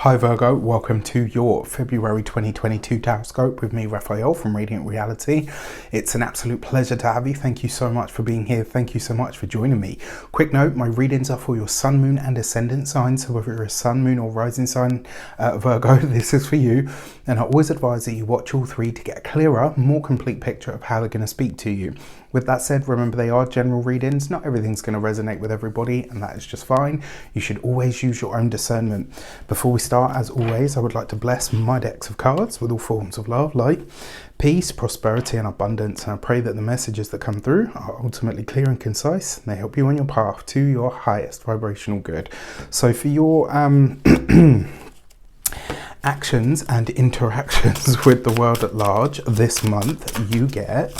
Hi Virgo, welcome to your February 2022 Tarot with me, Raphael from Reydiant Reality. It's an absolute pleasure to have you. Thank you so much for being here. Thank you so much for joining me. Quick note, my readings are for your sun, moon and ascendant signs. So whether you're a sun, moon or rising sign Virgo, this is for you. And I always advise that you watch all three to get a clearer, more complete picture of how they're going to speak to you. With that said, remember they are general readings. Not everything's going to resonate with everybody, and that is just fine. You should always use your own discernment. Before we start, as always, I would like to bless my decks of cards with all forms of love, light, peace, prosperity and abundance. And I pray that the messages that come through are ultimately clear and concise, and they help you on your path to your highest vibrational good. So for your actions and interactions with the world at large this month, you get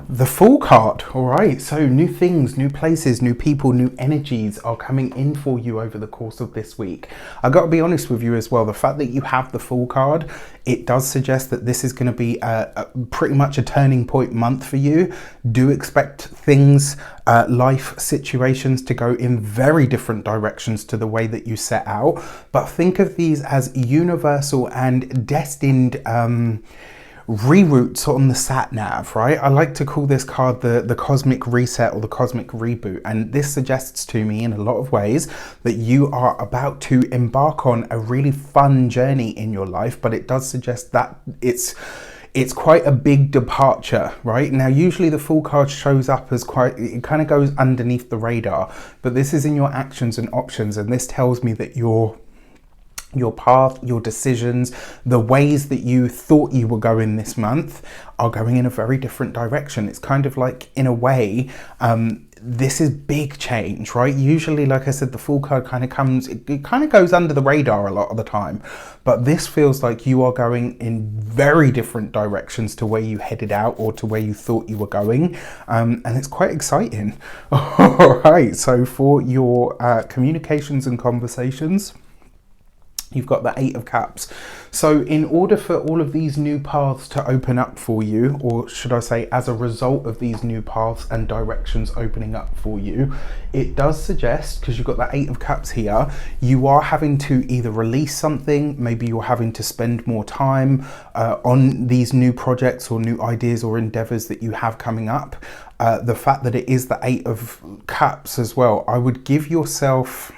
the Fool card. All right, so new things, new places, new people, new energies are coming in for you over the course of this week. I got to be honest with you as well, the fact that you have the Fool card, it does suggest that this is going to be pretty much a turning point month for you. Do expect things, life situations to go in very different directions to the way that you set out, but think of these as universal and destined reroutes on the sat nav, right? I like to call this card the cosmic reset or the cosmic reboot, and this suggests to me in a lot of ways that you are about to embark on a really fun journey in your life, but it does suggest that it's quite a big departure, right? Now, usually the Fool card shows up as it kind of goes underneath the radar, but this is in your actions and options, and this tells me that your path, your decisions, the ways that you thought you were going this month are going in a very different direction. It's kind of like, in a way, this is big change, right? Usually, like I said, the Fool card kind of comes, it kind of goes under the radar a lot of the time, but this feels like you are going in very different directions to where you headed out or to where you thought you were going, and it's quite exciting. All right, so for your communications and conversations, you've got the 8 of Cups. So in order for all of these new paths to open up for you, or should I say as a result of these new paths and directions opening up for you, it does suggest, because you've got the 8 of Cups here, you are having to either release something, maybe you're having to spend more time on these new projects or new ideas or endeavors that you have coming up. The fact that it is the 8 of Cups as well, I would give yourself...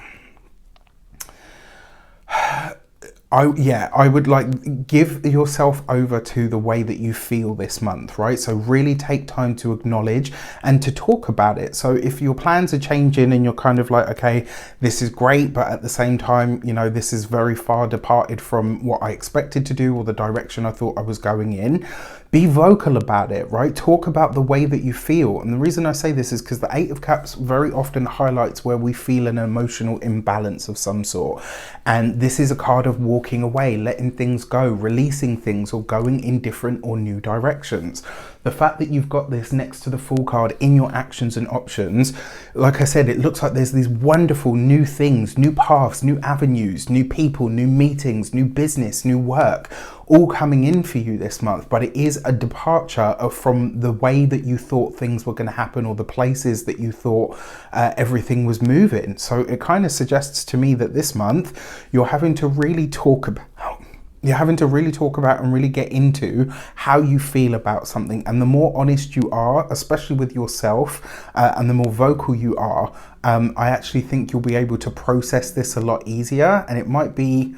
I would like give yourself over to the way that you feel this month, right? So really take time to acknowledge and to talk about it. So if your plans are changing and you're kind of like, okay, this is great, but at the same time, you know, this is very far departed from what I expected to do or the direction I thought I was going in, be vocal about it, right? Talk about the way that you feel. And the reason I say this is because the 8 of Cups very often highlights where we feel an emotional imbalance of some sort. And this is a card of walking away, letting things go, releasing things, or going in different or new directions. The fact that you've got this next to the Fool card in your actions and options, like I said, it looks like there's these wonderful new things, new paths, new avenues, new people, new meetings, new business, new work, all coming in for you this month. But it is a departure from the way that you thought things were going to happen or the places that you thought everything was moving. So it kind of suggests to me that this month you're having to really talk about and really get into how you feel about something. And the more honest you are, especially with yourself, and the more vocal you are, I actually think you'll be able to process this a lot easier. And it might be,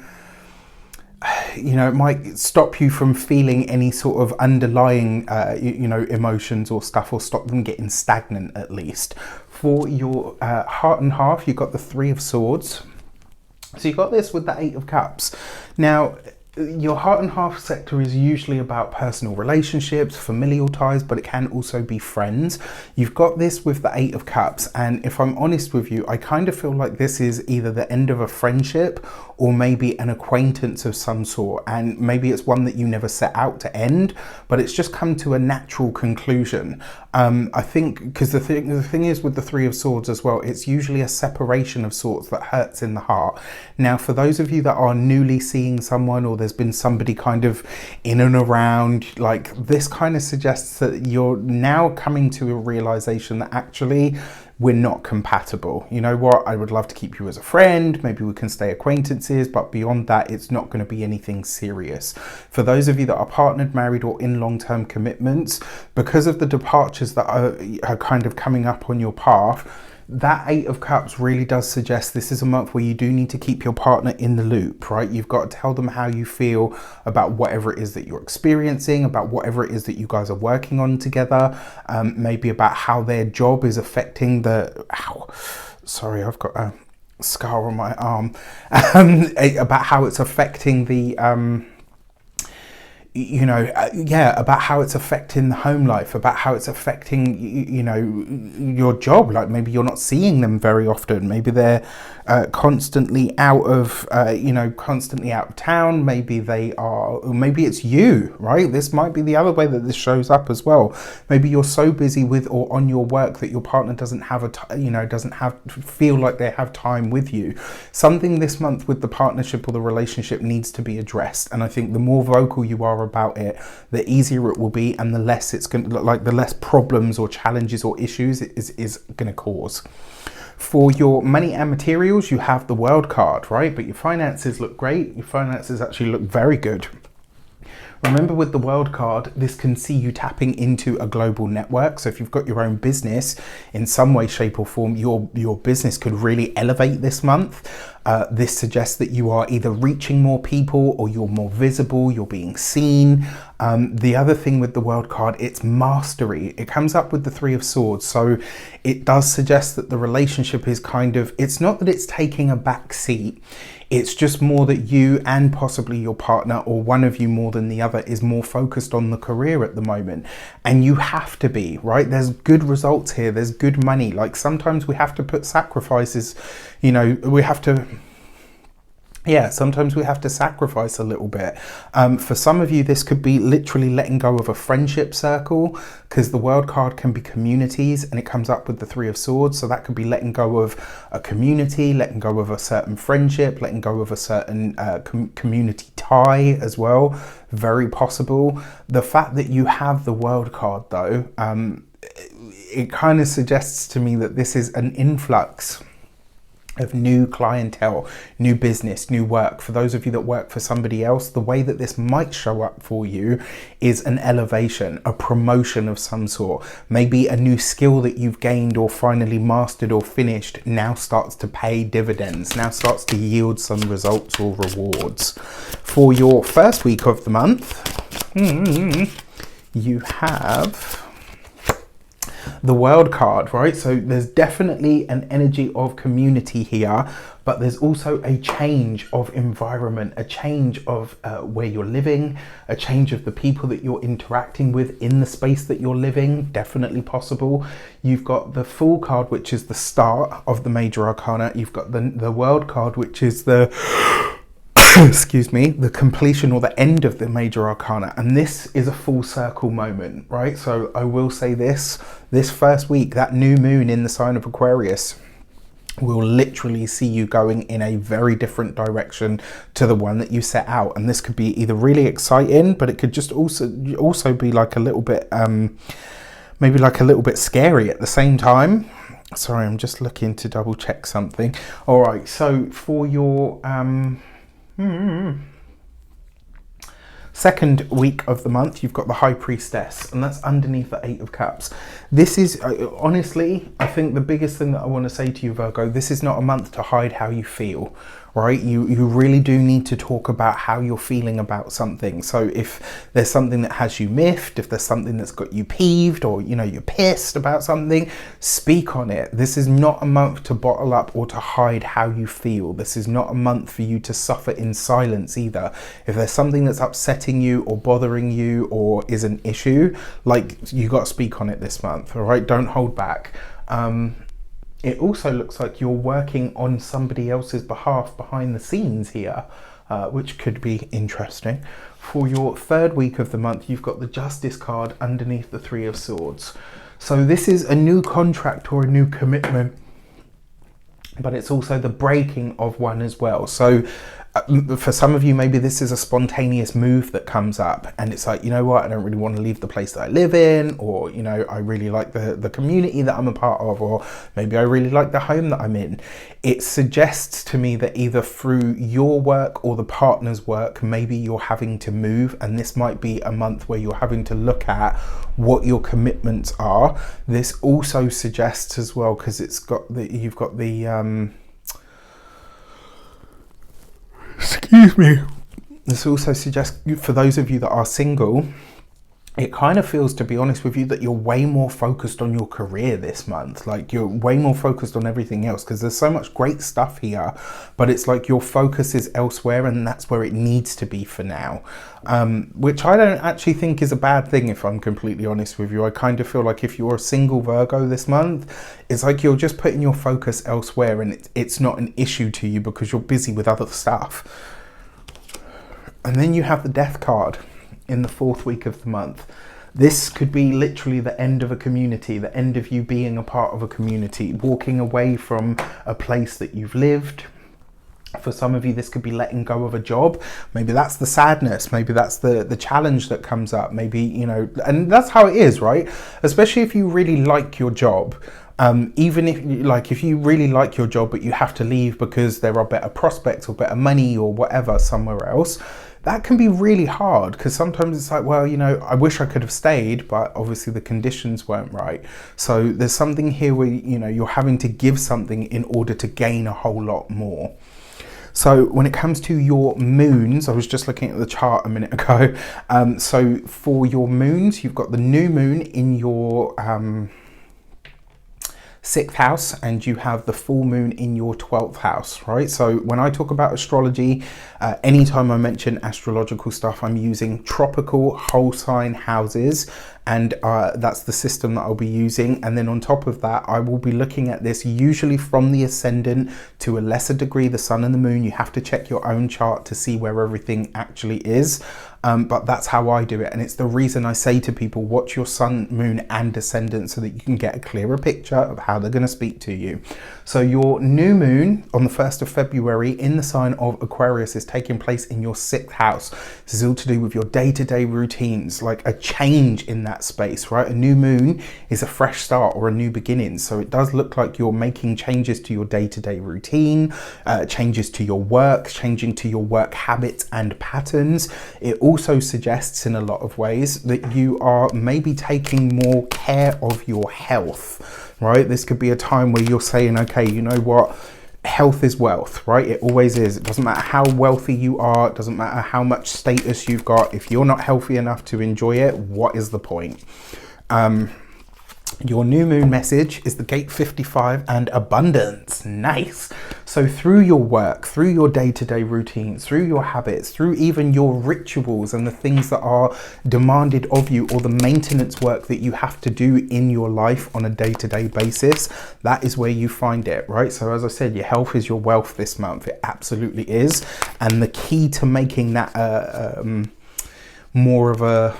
you know, it might stop you from feeling any sort of underlying, emotions or stuff, or stop them getting stagnant at least. For your heart and half, you've got the 3 of Swords. So you've got this with the 8 of Cups. Now, your heart and half sector is usually about personal relationships, familial ties, but it can also be friends. You've got this with the Eight of Cups, and if I'm honest with you, I kind of feel like this is either the end of a friendship or maybe an acquaintance of some sort, and maybe it's one that you never set out to end, but it's just come to a natural conclusion. I think because the thing is with the Three of Swords as well, it's usually a separation of sorts that hurts in the heart. Now, for those of you that are newly seeing someone, or there's been somebody kind of in and around, like, this kind of suggests that you're now coming to a realization that actually we're not compatible. You know what? I would love to keep you as a friend. Maybe we can stay acquaintances, but beyond that, it's not going to be anything serious. For those of you that are partnered, married, or in long-term commitments, because of the departures that are kind of coming up on your path, that Eight of Cups really does suggest this is a month where you do need to keep your partner in the loop, right? You've got to tell them how you feel about whatever it is that you're experiencing, about whatever it is that you guys are working on together, maybe about how their job is affecting the... Ow, sorry, I've got a scar on my arm. About how it's affecting the... about how it's affecting the home life, about how it's affecting, your job. Like, maybe you're not seeing them very often. Maybe they're constantly out of town. Maybe they are, or maybe it's you, right? This might be the other way that this shows up as well. Maybe you're so busy with or on your work that your partner doesn't feel like they have time with you. Something this month with the partnership or the relationship needs to be addressed. And I think the more vocal you are about it, the easier it will be, and the less it's going to look like, the less problems or challenges or issues it is going to cause. For your money and materials, you have the World card, right? But your finances look great. Your finances actually look very good. Remember, with the World card, this can see you tapping into a global network. So if you've got your own business in some way, shape or form, your business could really elevate this month. This suggests that you are either reaching more people, or you're more visible, you're being seen. The other thing with the World card, it's mastery. It comes up with the Three of Swords. So it does suggest that the relationship is kind of, it's not that it's taking a back seat. It's just more that you and possibly your partner, or one of you more than the other, is more focused on the career at the moment. And you have to be, right? There's good results here. There's good money. Like, sometimes we have to put sacrifices, sometimes we have to sacrifice a little bit. For some of you, this could be literally letting go of a friendship circle, because the World card can be communities, and it comes up with the Three of Swords. So that could be letting go of a community, letting go of a certain friendship, letting go of a certain community tie as well. Very possible. The fact that you have the World card, though, it kind of suggests to me that this is an influx of new clientele, new business, new work. For those of you that work for somebody else, the way that this might show up for you is an elevation, a promotion of some sort. Maybe a new skill that you've gained or finally mastered or finished now starts to pay dividends, now starts to yield some results or rewards. For your first week of the month, you have the World card, right? So there's definitely an energy of community here, but there's also a change of environment, a change of where you're living, a change of the people that you're interacting with in the space that you're living. Definitely possible. You've got the Fool card, which is the start of the major arcana. You've got the World card, which is the excuse me, the completion or the end of the major arcana. And this is a full circle moment, right? So I will say this first week, that new moon in the sign of Aquarius will literally see you going in a very different direction to the one that you set out. And this could be either really exciting, but it could just also be like a little bit, maybe like a little bit scary at the same time. Sorry, I'm just looking to double check something. All right, so for your second week of the month, you've got the High Priestess, and that's underneath the Eight of Cups. This is, honestly, I think the biggest thing that I want to say to you, Virgo, this is not a month to hide how you feel, right? You really do need to talk about how you're feeling about something. So if there's something that has you miffed, if there's something that's got you peeved, or you're pissed about something, speak on it. This is not a month to bottle up or to hide how you feel. This is not a month for you to suffer in silence either. If there's something that's upsetting you or bothering you or is an issue, like, you got to speak on it this month, all right? Don't hold back. It also looks like you're working on somebody else's behalf behind the scenes here, which could be interesting. For your third week of the month, you've got the Justice card underneath the Three of Swords. So this is a new contract or a new commitment, but it's also the breaking of one as well. So for some of you, maybe this is a spontaneous move that comes up, and it's like, you know what, I don't really want to leave the place that I live in, or I really like the community that I'm a part of, or maybe I really like the home that I'm in. It suggests to me that either through your work or the partner's work, maybe you're having to move, and this might be a month where you're having to look at what your commitments are. This also suggests as well, because you've got the excuse me. This also suggests, for those of you that are single, it kind of feels, to be honest with you, that you're way more focused on your career this month. Like, you're way more focused on everything else, because there's so much great stuff here, but it's like your focus is elsewhere, and that's where it needs to be for now. Which I don't actually think is a bad thing, if I'm completely honest with you. I kind of feel like if you're a single Virgo this month, it's like you're just putting your focus elsewhere, and it's not an issue to you because you're busy with other stuff. And then you have the Death card in the fourth week of the month. This could be literally the end of a community, the end of you being a part of a community, walking away from a place that you've lived. For some of you, this could be letting go of a job. Maybe that's the sadness. Maybe that's the challenge that comes up. Maybe, and that's how it is, right? Especially if you really like your job. Even if you really like your job, but you have to leave because there are better prospects or better money or whatever somewhere else, that can be really hard, because sometimes it's like, well, I wish I could have stayed, but obviously the conditions weren't right. So there's something here where, you're having to give something in order to gain a whole lot more. So when it comes to your moons, I was just looking at the chart a minute ago. So for your moons, you've got the new moon in your 6th house, and you have the full moon in your 12th house, right? So when I talk about astrology, anytime I mention astrological stuff, I'm using tropical whole sign houses, and that's the system that I'll be using. And then on top of that, I will be looking at this usually from the ascendant, to a lesser degree the sun and the moon. You have to check your own chart to see where everything actually is. But that's how I do it, and it's the reason I say to people, watch your sun, moon and ascendant, so that you can get a clearer picture of how they're going to speak to you. So your new moon on the 1st of February in the sign of Aquarius is taking place in your 6th house. This is all to do with your day-to-day routines, like a change in that space, right? A new moon is a fresh start or a new beginning, so it does look like you're making changes to your day-to-day routine, changes to your work, changing to your work habits and patterns. It also suggests in a lot of ways that you are maybe taking more care of your health, right? This could be a time where you're saying, okay, you know what? Health is wealth, right? It always is. It doesn't matter how wealthy you are. It doesn't matter how much status you've got. If you're not healthy enough to enjoy it, what is the point? Your new moon message is the gate 55 and abundance. Nice. So through your work, through your day-to-day routines, through your habits, through even your rituals and the things that are demanded of you, or the maintenance work that you have to do in your life on a day-to-day basis, that is where you find it, right? So as I said, your health is your wealth this month. It absolutely is. And the key to making that more of a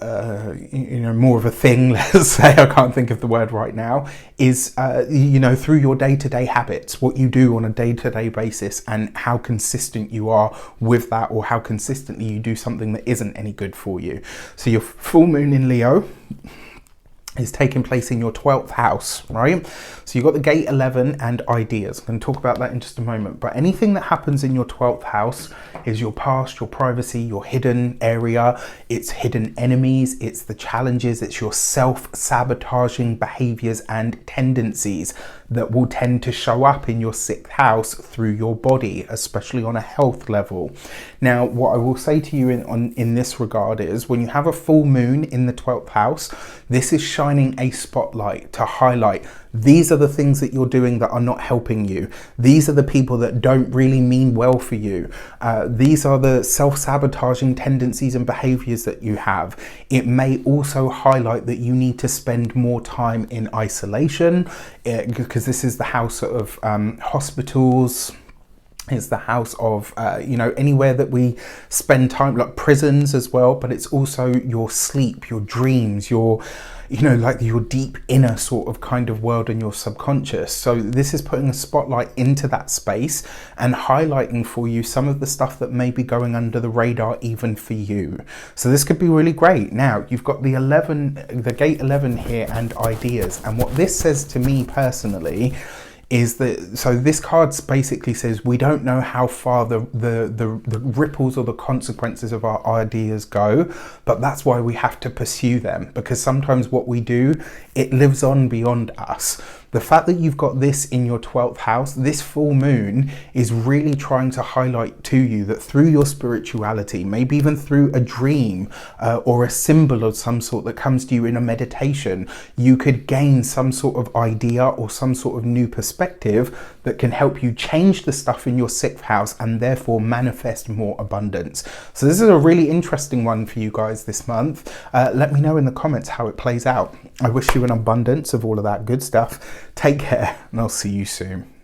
more of a thing, let's say, I can't think of the word right now, is through your day-to-day habits, what you do on a day-to-day basis, and how consistent you are with that, or how consistently you do something that isn't any good for you. So your full moon in Leo is taking place in your 12th house, right? So you've got the gate 11 and ideas. I'm going to talk about that in just a moment. But anything that happens in your 12th house is your past, your privacy, your hidden area. It's hidden enemies. It's the challenges. It's your self-sabotaging behaviors and tendencies. that will tend to show up in your 6th house through your body, especially on a health level. Now, what I will say to you in this regard is when you have a full moon in the 12th house, this is shining a spotlight to highlight these are the things that you're doing that are not helping you. These are the people that don't really mean well for you. These are the self-sabotaging tendencies and behaviors that you have. It may also highlight that you need to spend more time in isolation, because this is the house of hospitals. It's the house of, you know, anywhere that we spend time, like prisons as well, but it's also your sleep, your dreams, your, you know, like your deep inner sort of kind of world and your subconscious. So this is putting a spotlight into that space and highlighting for you some of the stuff that may be going under the radar even for you. So this could be really great. Now you've got the gate 11 here and ideas. And what this says to me personally is that, so this card basically says we don't know how far the ripples or the consequences of our ideas go, but that's why we have to pursue them, because sometimes what we do, it lives on beyond us. The fact that you've got this in your 12th house, this full moon is really trying to highlight to you that through your spirituality, maybe even through a dream or a symbol of some sort that comes to you in a meditation, you could gain some sort of idea or some sort of new perspective that can help you change the stuff in your 6th house and therefore manifest more abundance. So this is a really interesting one for you guys this month. Let me know in the comments how it plays out. I wish you an abundance of all of that good stuff. Take care, and I'll see you soon.